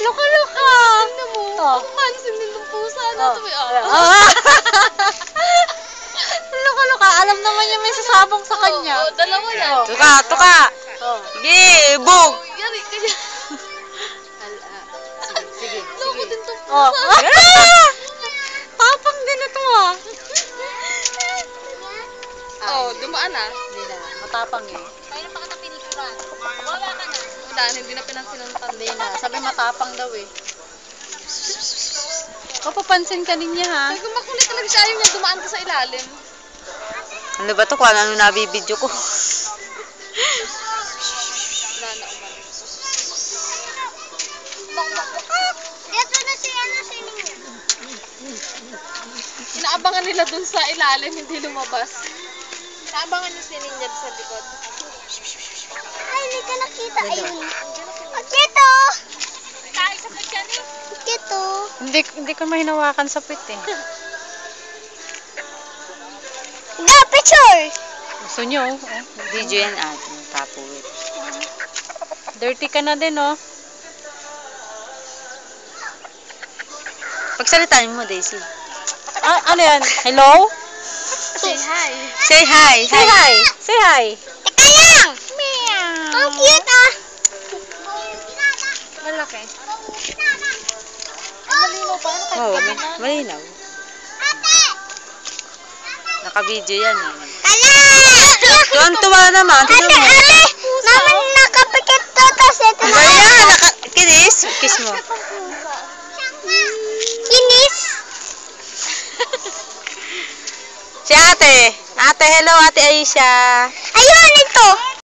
Luka-luka. Tingnan mo. Oh. Pansin din ng pusa na ito. Luka-luka. Alam naman niya may sasabong sa kanya. Oo, dalawa yan. Tuka, tuka. Sige, bug. Yari, kaya. Sige. Loko din itong Oh. pusa. Tapang din ito ah. Oh, dumaan ah. Hindi na. Matapang eh. Kaya pa kita pinikuran. Wala ka na. Wala, hindi na pinansin ng Hindi na. Sabi matapang daw eh. Kapapansin ka din niya ha. Ay, makulit talaga siya. Ayaw niya dumaan ka sa ilalim. Ano ba to? Kung ano nabibidyo ko. Wala na umalis. Ito na si Ninyo. Inaabangan nila dun sa ilalim, hindi lumabas. Naabangan niyo si Ninyo sa likod. Ay, hindi ka nakita. Ayun. Kito! Tayo sa kanya ni. Kito. Hindi ko mahinawakan sa pit eh. Ga, picture! Gusto nyo? Oh. Video yan tapuwit. Dirty ka na din oh. Pagsalitaan mo, Daisy. Ah, ano yan? Hello? Say hi. Say hi. Say hi. Say hi. Teka lang! Meow! Ang cute ah! Malaki. Malino pa. Oo, malinaw. Naka-video yan eh. Kala! Tuwan-tuwa naman. Tingnan mo. Mama, nakapikit to. Tapos ito Ba yan? Kinis? Kiss mo. Kinis! Si ate. Ate, hello ate Aisha. Ayun, ito!